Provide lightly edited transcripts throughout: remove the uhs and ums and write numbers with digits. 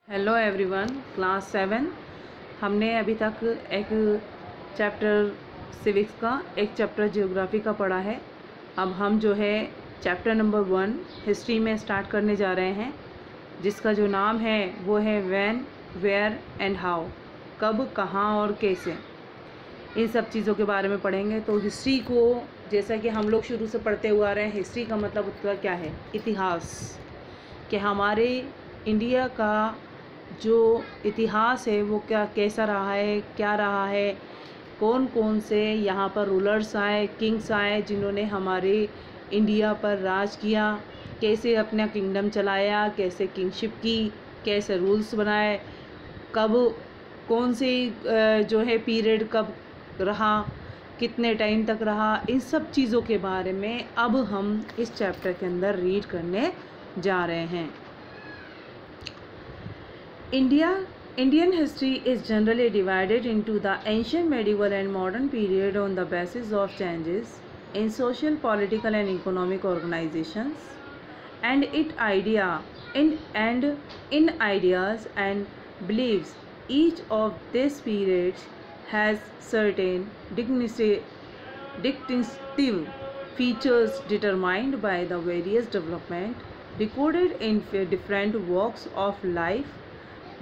Hello everyone, class 7 हमने अभी तक एक चैप्टर सिविक्स का, एक चैप्टर जियोग्राफी का पढ़ा है। अब हम जो है चैप्टर नंबर 1 हिस्ट्री में स्टार्ट करने जा रहे हैं, जिसका जो नाम है वो है व्हेन, वेयर एंड हाउ। कब, कहाँ और कैसे, इन सब चीज़ों के बारे में पढ़ेंगे। तो हिस्ट्री को, जैसा कि हम लोग शुरू से पढ़ते हुए आ रहे हैं, हिस्ट्री का मतलब उसका क्या है? इतिहास। कि हमारे इंडिया का जो इतिहास है वो कैसा रहा है, क्या रहा है, कौन कौन से यहाँ पर रूलर्स आए, किंग्स आए जिन्होंने हमारे इंडिया पर राज किया, कैसे अपना किंगडम चलाया, कैसे किंगशिप की, कैसे रूल्स बनाए, कब कौन से जो है पीरियड कब रहा, कितने टाइम तक रहा, इन सब चीज़ों के बारे में अब हम इस चैप्टर के अंदर रीड करने जा रहे हैं। Indian history is generally divided into the ancient, medieval and modern period on the basis of changes in social, political and economic organizations and in ideas and beliefs. Each of these periods has certain distinctive features determined by the various development recorded in different walks of life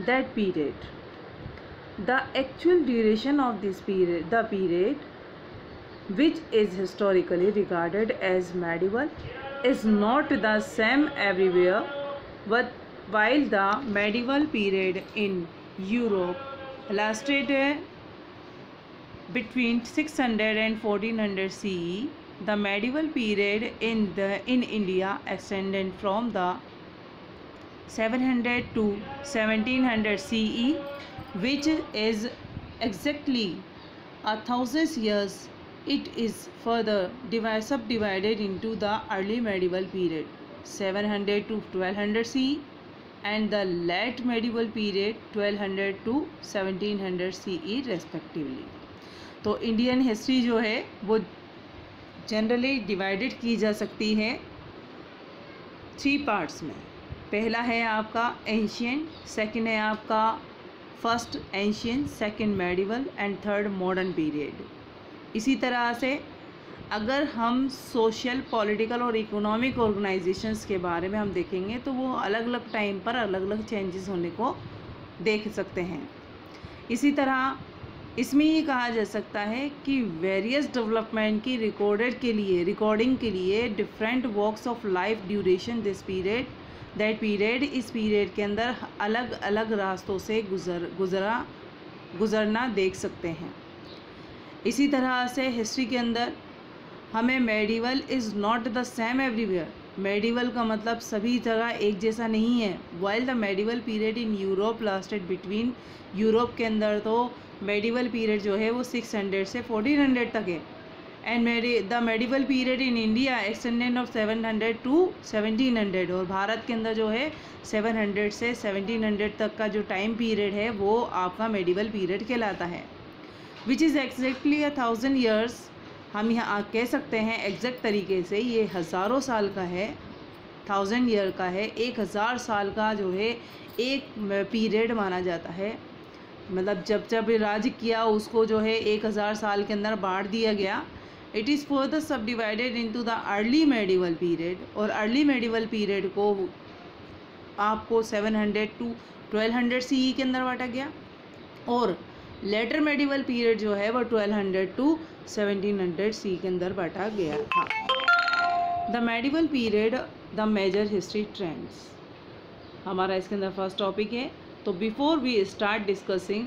that period. The actual duration of the period, which is historically regarded as medieval, is not the same everywhere. But while the medieval period in Europe lasted between 600 and 1400 CE, the medieval period in India extended from the 700 to 1700 CE, which is exactly 1,000 years. It is further subdivided into the early medieval period 700 to 1200 CE and the late medieval period 1200 to 1700 CE respectively. तो Indian history जो है वो generally divided की जा सकती है 3 parts में। पहला है आपका एंशियंट, सेकंड है आपका first ancient, second medieval and third modern period. इसी तरह से अगर हम सोशल, पॉलिटिकल और इकोनॉमिक ऑर्गेनाइजेशंस के बारे में हम देखेंगे तो वो अलग अलग टाइम पर अलग अलग चेंजेस होने को देख सकते हैं। इसी तरह इसमें ये कहा जा सकता है कि वेरियस डेवलपमेंट की रिकॉर्डिंग के लिए different walks of life duration this period इस पीरियड के अंदर अलग अलग रास्तों से गुजरना देख सकते हैं। इसी तरह से हिस्ट्री के अंदर हमें medieval is not the same everywhere. Medieval का मतलब सभी जगह एक जैसा नहीं है। While the medieval period in Europe lasted between, Europe के अंदर तो मेडिवल पीरियड जो है वो 600 से 1400 तक है। And the medieval period in India extended of 700 to 1700, और भारत के अंदर जो है 700 से 1700 तक का जो टाइम पीरियड है वो आपका मेडिवल पीरियड कहलाता है, विच इज़ एग्जैक्टली 1000 ईयर्स। हम यहाँ कह सकते हैं एग्जैक्ट तरीके से ये हज़ारों साल का है, 1000 ईयर का है। 1000 साल का जो है एक पीरियड माना जाता है। मतलब जब जब राज किया उसको जो है 1000 साल के अंदर बांट दिया गया। इट इज़ फर्दर सब divided into the early medieval period, और अर्ली मेडिवल पीरियड को आपको 700 टू 1200 CE के अंदर बांटा गया, और लेटर मेडिवल पीरियड जो है वो 1200 टू 1700 CE के अंदर बांटा गया था। The medieval period, the major history trends, हमारा इसके अंदर फर्स्ट टॉपिक है। तो before we start discussing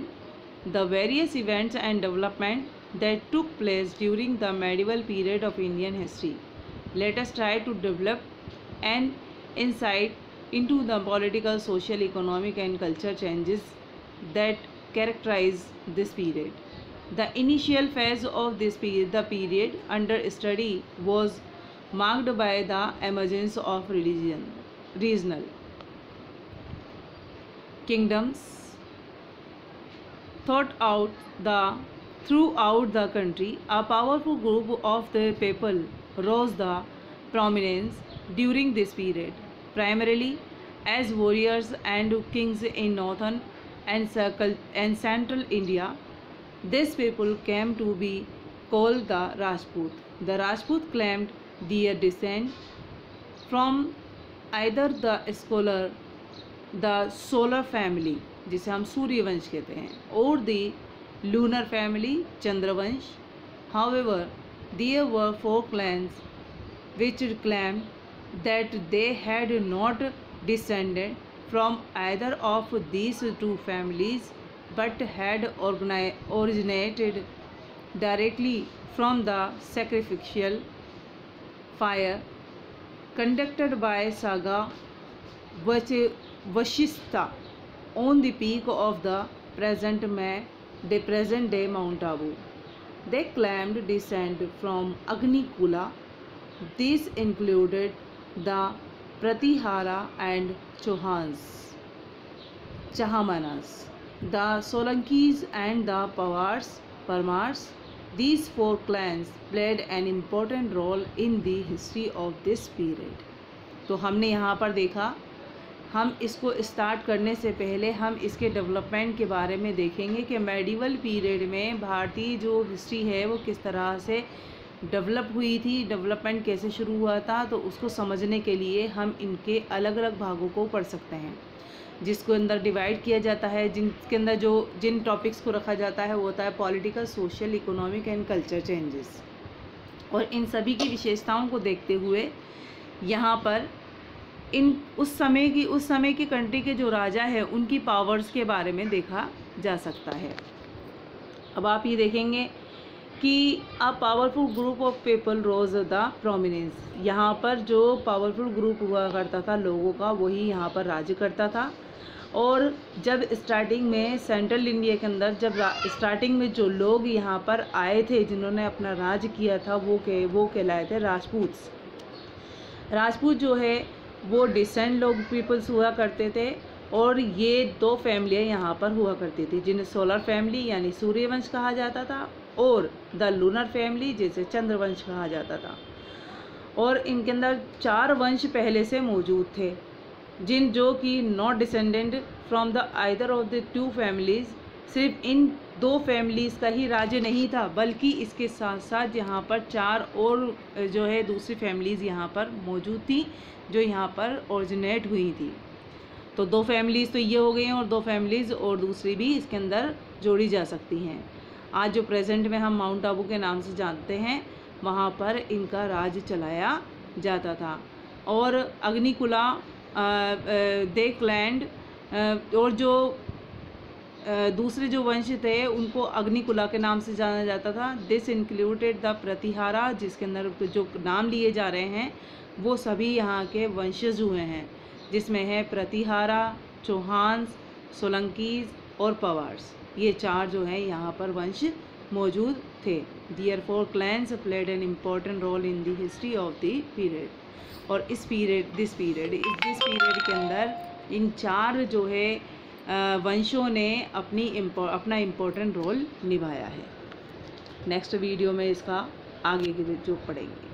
the various events and development that took place during the medieval period of Indian history, let us try to develop an insight into the political, social, economic and cultural changes that characterize this period. The initial phase of the period under study was marked by the emergence of regional kingdoms throughout the country. A powerful group of the people rose the prominence during this period, primarily as warriors and kings in northern and central India. These people came to be called the Rajput. The Rajput claimed their descent from either the solar family, जिसे हम सूर्यवंश कहते हैं, or the lunar family, Chandravansh. However, there were 4 clans which claimed that they had not descended from either of these 2 families but had originated directly from the sacrificial fire conducted by Saga Vashishta on the peak of the present day Mount Abu. They claimed descent from Agni Kula. These included the Pratihara and Chahamanas, the Solankis and the Parmars. These 4 clans played an important role in the history of this period. तो हमने यहाँ पर देखा, हम इसको start करने से पहले हम इसके डेवलपमेंट के बारे में देखेंगे कि मेडिवल पीरियड में भारतीय जो हिस्ट्री है वो किस तरह से डेवलप हुई थी, डेवलपमेंट कैसे शुरू हुआ था. तो उसको समझने के लिए हम इनके अलग अलग भागों को पढ़ सकते हैं, जिसको अंदर डिवाइड किया जाता है, जिनके अंदर जिन टॉपिक्स को रखा जाता है वो होता है political, social, economic and culture changes. और इन सभी की विशेषताओं को देखते हुए यहाँ पर उस समय की कंट्री के जो राजा है उनकी पावर्स के बारे में देखा जा सकता है. अब आप ये देखेंगे कि a powerful group of people rose the prominence. यहाँ पर जो पावरफुल ग्रुप हुआ करता था लोगों का, वही यहाँ पर राज्य करता था. और जब स्टार्टिंग में सेंट्रल इंडिया के अंदर जब स्टार्टिंग में जो लोग यहाँ पर आए थे जिन्होंने अपना राज किया था वो कहलाए थे राजपूत्स. राजपूत जो है वो डिसेंट लोग पीपल्स हुआ करते थे. और ये 2 फैमिलियाँ यहाँ पर हुआ करती थी जिन्हें सोलर फैमिली यानी सूर्यवंश कहा जाता था और द लूनर फैमिली जिसे चंद्रवंश कहा जाता था. और इनके अंदर 4 वंश पहले से मौजूद थे जो कि not descendant from the either of the 2 families. सिर्फ इन 2 फैमिलीज़ का ही राज्य नहीं था बल्कि इसके साथ साथ यहाँ पर 4 और जो है दूसरी फैमिलीज़ यहाँ पर मौजूद थी जो यहाँ पर ओरिजिनेट हुई थी. तो 2 फैमिलीज़ तो ये हो गई हैं और 2 फैमिलीज़ और दूसरी भी इसके अंदर जोड़ी जा सकती हैं. आज जो प्रेजेंट में हम माउंट आबू के नाम से जानते हैं वहाँ पर इनका राज चलाया जाता था. और अग्निकुला देवलैंड और जो दूसरे जो वंश थे उनको अग्निकुला के नाम से जाना जाता था. दिस इंक्लूडेड द प्रतिहारा, जिसके अंदर जो नाम लिए जा रहे हैं वो सभी यहाँ के वंशज हुए हैं, जिसमें है प्रतिहारा, चौहान्स, सोलंकीज और पवार्स. ये 4 जो हैं यहाँ पर वंश मौजूद थे. Therefore clans played an important role in the history of the period. और इस पीरियड के अंदर इन 4 जो है वंशों ने अपना इम्पोर्टेंट रोल निभाया है. नेक्स्ट वीडियो में इसका आगे के जो पढ़ेंगे.